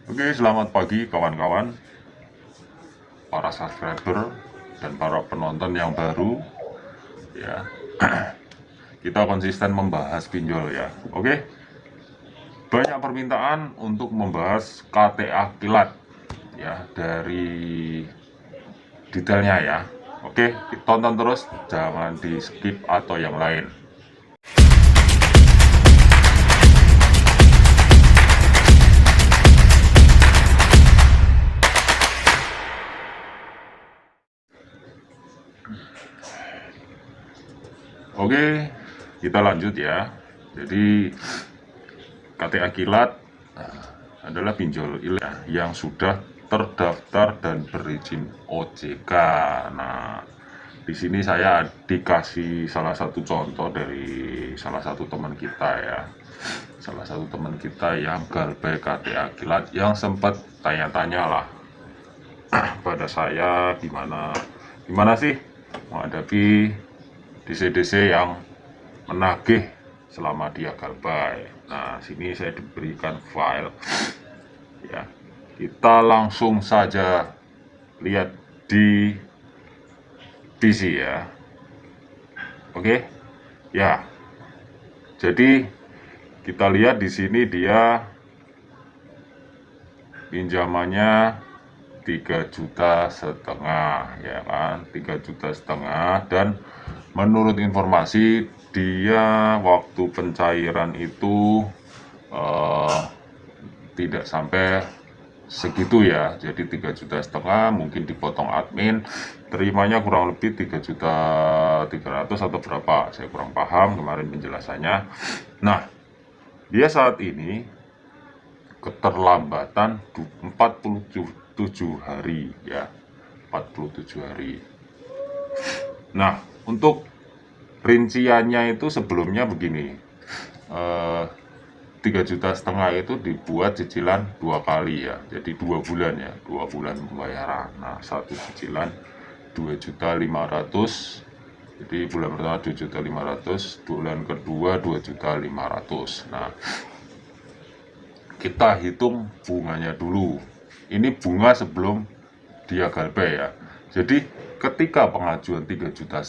Oke, selamat pagi kawan-kawan, para subscriber dan para penonton yang baru. Ya, kita konsisten membahas pinjol ya. Oke, banyak permintaan untuk membahas KTA kilat ya, dari detailnya ya. Oke, tonton terus, jangan di skip atau yang lain. Oke, kita lanjut ya. Jadi KTA kilat adalah pinjol ilegal yang sudah terdaftar dan berizin OJK. Nah, di sini saya dikasih salah satu contoh dari salah satu teman kita ya. Salah satu teman kita yang galbay KTA kilat yang sempat tanya-tanya lah pada saya gimana sih menghadapi DC-DC yang menagih selama dia galbay. Nah, sini saya diberikan file ya. Kita langsung saja lihat di PC ya. Oke. Ya. Jadi kita lihat di sini dia pinjamannya 3,5 juta ya kan, 3,5 juta, dan menurut informasi dia waktu pencairan itu tidak sampai segitu ya. Jadi 3,5 juta mungkin dipotong admin, terimanya kurang lebih 3,3 juta atau berapa, saya kurang paham kemarin penjelasannya. Nah, dia saat ini keterlambatan 47 hari ya, 47 hari. Nah, untuk rinciannya itu sebelumnya begini, 3,5 juta itu dibuat cicilan 2 kali ya, jadi 2 bulan ya, 2 bulan pembayaran. Nah, satu cicilan 2,5 juta, jadi bulan pertama 2,5 juta, bulan kedua 2,5 juta. Nah, kita hitung bunganya dulu. Ini bunga sebelum dia galbay ya. Jadi ketika pengajuan 3,5 juta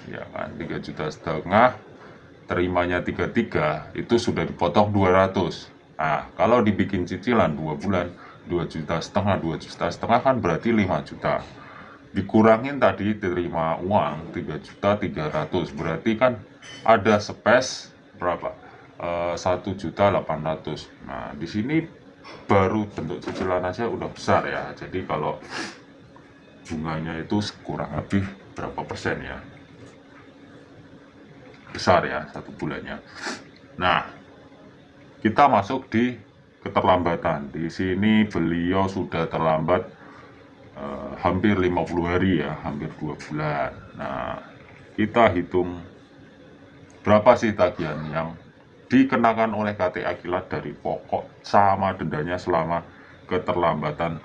ya kan, 3,5 juta, terimanya 33, itu sudah dipotong 200. Nah, kalau dibikin cicilan 2 bulan 2,5 juta, 2,5 juta kan berarti 5 juta. Dikurangin tadi terima uang 3,3 juta, berarti kan ada space berapa? 1,8 juta. Nah, di sini baru bentuk cicilan aja udah besar ya. Jadi kalau bunganya itu kurang lebih berapa persen ya? Besar ya satu bulannya. Nah, kita masuk di keterlambatan. Di sini beliau sudah terlambat hampir 50 hari ya, hampir 2 bulan. Nah, kita hitung berapa sih tagihan yang dikenakan oleh KTA kilat dari pokok sama dendanya selama keterlambatan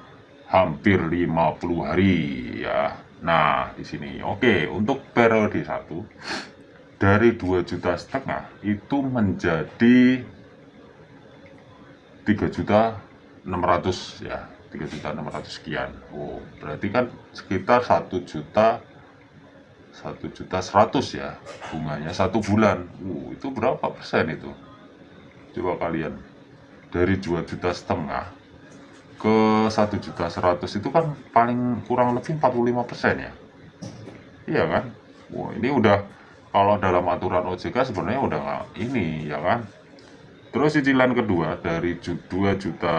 hampir 50 hari ya. Nah, di sini oke, untuk periode 1 dari 2,5 juta itu menjadi 3,6 juta ya, 3,6 juta sekian. Oh, berarti kan sekitar 1,1 juta ya bunganya satu bulan. Itu berapa persen itu? Coba kalian, dari 2,5 juta ke 1,1 juta itu kan paling kurang lebih 45% ya. Iya kan? Wah, ini udah, kalau dalam aturan OJK sebenarnya udah nggak ini ya kan. Terus cicilan kedua dari 2,5 juta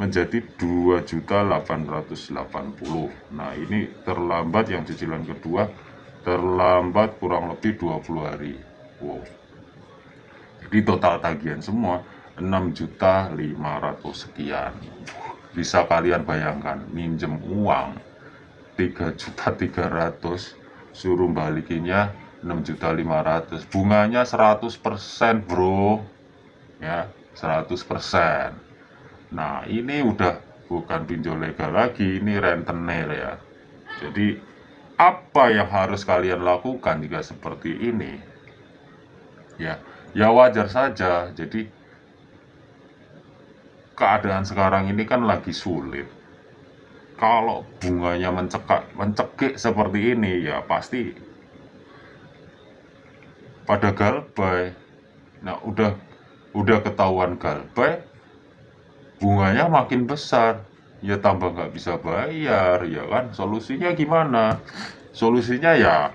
menjadi 2,880. Nah, ini terlambat, yang cicilan kedua terlambat kurang lebih 20 hari. Wow. Jadi total tagihan semua 6,5 juta sekian. Bisa kalian bayangkan, minjem uang 3,3 juta, suruh balikinnya 6,5 juta, bunganya 100% bro ya, 100%. Nah, ini udah bukan pinjol legal lagi, ini rentenir ya. Jadi apa yang harus kalian lakukan jika seperti ini ya? Ya wajar saja. Jadi keadaan sekarang ini kan lagi sulit. Kalau bunganya mencekik seperti ini, ya pasti pada galbay. Nah, udah ketahuan galbay, bunganya makin besar, ya tambah nggak bisa bayar, ya kan? Solusinya gimana? Solusinya ya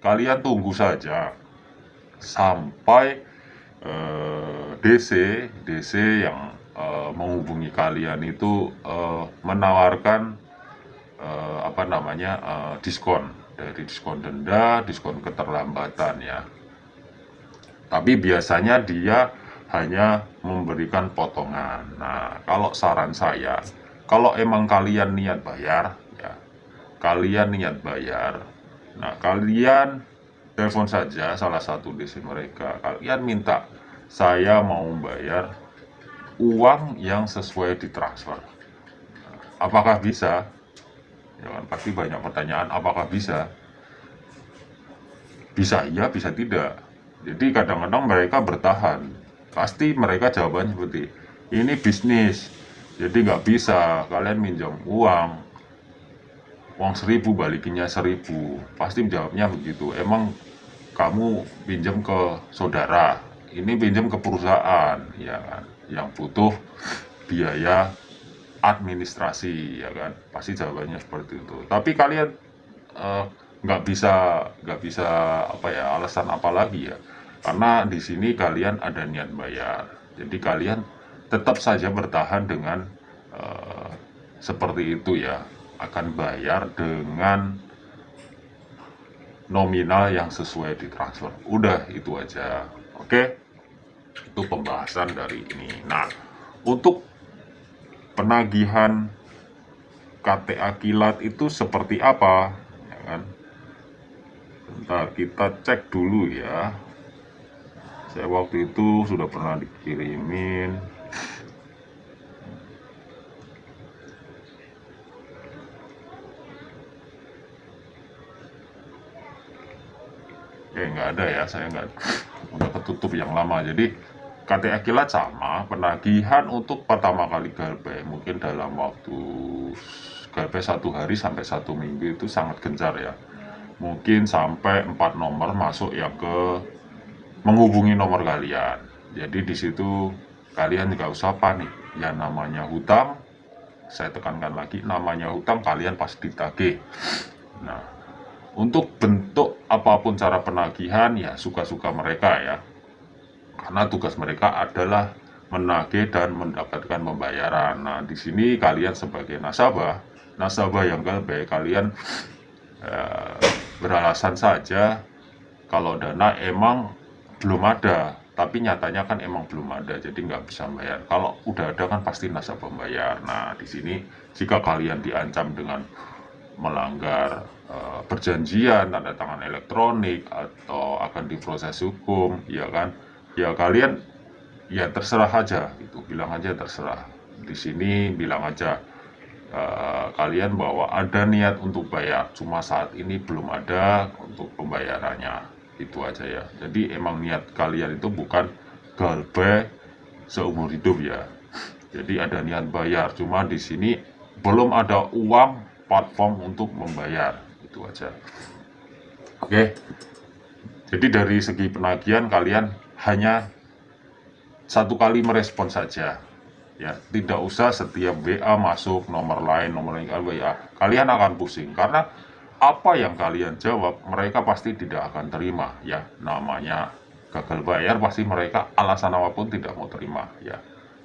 kalian tunggu saja sampai DC yang menghubungi kalian itu menawarkan apa namanya diskon, dari diskon denda, diskon keterlambatan ya. Tapi biasanya dia hanya memberikan potongan. Nah, kalau saran saya, kalau emang kalian niat bayar ya, kalian niat bayar, nah kalian telepon saja salah satu DC mereka, kalian minta, saya mau bayar uang yang sesuai ditransfer. Apakah bisa? Ya kan, pasti banyak pertanyaan, apakah bisa? Bisa iya, bisa tidak. Jadi kadang-kadang mereka bertahan. Pasti mereka jawabannya seperti, ini bisnis, jadi nggak bisa kalian minjam uang 1.000 balikinnya 1.000. Pasti jawabnya begitu. Emang kamu pinjam ke saudara, ini pinjam ke perusahaan, ya kan, yang butuh biaya administrasi, ya kan, pasti jawabannya seperti itu. Tapi kalian nggak bisa apa ya, alasan apa lagi ya, karena di sini kalian ada niat bayar, jadi kalian tetap saja bertahan dengan seperti itu ya, akan bayar dengan nominal yang sesuai ditransfer. Udah itu aja. Oke, itu pembahasan dari ini. Nah, untuk penagihan KTA kilat itu seperti apa, ya kan? Bentar, kita cek dulu ya. Saya waktu itu sudah pernah dikirimin. Nggak ada ya, saya nggak, udah ketutup yang lama. Jadi KTA kilat sama, penagihan untuk pertama kali galbay mungkin dalam waktu galbay 1 hari sampai 1 minggu itu sangat gencar ya. Mungkin sampai 4 nomor masuk yang ke menghubungi nomor kalian. Jadi di situ kalian nggak usah panik. Ya namanya hutang, saya tekankan lagi, namanya hutang kalian pasti ditagih. Nah, untuk bentuk apapun cara penagihan ya suka-suka mereka ya. Karena tugas mereka adalah menagih dan mendapatkan pembayaran. Nah, di sini kalian sebagai nasabah yang galbay, kalian beralasan saja kalau dana emang belum ada, tapi nyatanya kan emang belum ada, jadi nggak bisa bayar. Kalau udah ada kan pasti nasabah membayar. Nah, di sini jika kalian diancam dengan melanggar perjanjian tanda tangan elektronik atau akan diproses hukum, ya kan, ya kalian ya terserah aja gitu, bilang aja terserah. Di sini bilang aja kalian bahwa ada niat untuk bayar, cuma saat ini belum ada untuk pembayarannya, itu aja ya. Jadi emang niat kalian itu bukan galbay seumur hidup ya. Jadi ada niat bayar, cuma di sini belum ada uang platform untuk membayar, itu aja. Oke. Jadi dari segi penagihan kalian hanya 1 kali merespon saja. Ya, tidak usah setiap WA masuk nomor lain WA. Kalian akan pusing karena apa yang kalian jawab mereka pasti tidak akan terima ya. Namanya gagal bayar pasti mereka alasan apapun tidak mau terima ya.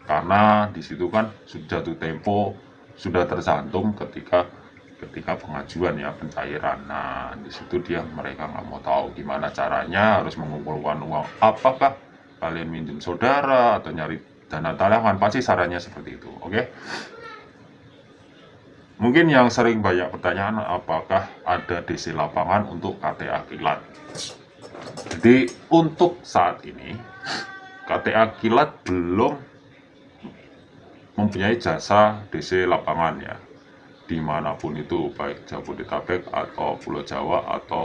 Karena di situ kan jatuh tempo sudah tercantum ketika pengajuan ya, pencairan. Nah, di situ mereka nggak mau tahu gimana caranya harus mengumpulkan uang. Apakah kalian minjem saudara atau nyari dana talangan, pasti sarannya seperti itu. Oke. Mungkin yang sering banyak pertanyaan, apakah ada DC lapangan untuk KTA kilat? Jadi untuk saat ini KTA kilat belum mempunyai jasa DC lapangan ya, dimanapun itu, baik Jabodetabek atau Pulau Jawa atau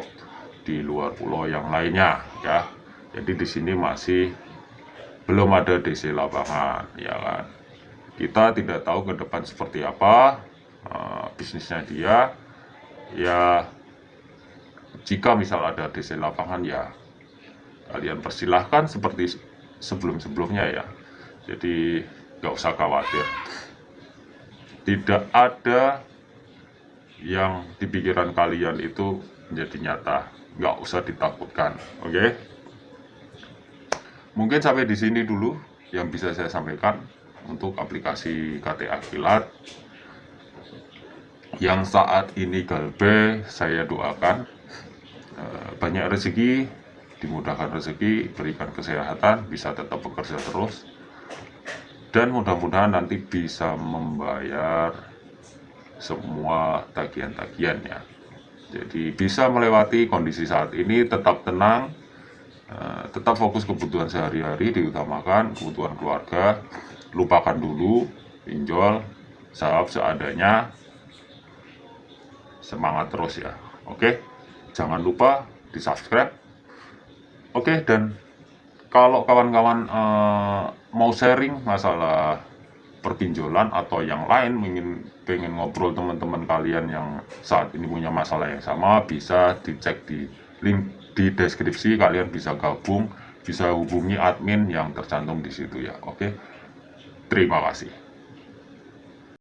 di luar pulau yang lainnya ya. Jadi di sini masih belum ada DC lapangan, ya kan. Kita tidak tahu ke depan seperti apa bisnisnya dia. Ya, jika misal ada DC lapangan, ya kalian persilahkan seperti sebelum-sebelumnya ya. Jadi nggak usah khawatir. Tidak ada yang di pikiran kalian itu menjadi nyata. Nggak usah ditakutkan, oke? Mungkin sampai di sini dulu yang bisa saya sampaikan untuk aplikasi KTA Kilat. Yang saat ini galbe, saya doakan banyak rezeki, dimudahkan rezeki, berikan kesehatan, bisa tetap bekerja terus, dan mudah-mudahan nanti bisa membayar semua tagihan-tagihannya. Jadi bisa melewati kondisi saat ini, tetap tenang, tetap fokus kebutuhan sehari-hari, diutamakan kebutuhan keluarga, lupakan dulu pinjol, sahab seadanya, semangat terus ya. Oke, jangan lupa di subscribe. Oke, dan kalau kawan-kawan mau sharing masalah perpinjolan atau yang lain, pengen ngobrol teman-teman kalian yang saat ini punya masalah yang sama, bisa dicek di link di deskripsi. Kalian bisa gabung, bisa hubungi admin yang tercantum di situ ya. Oke, terima kasih.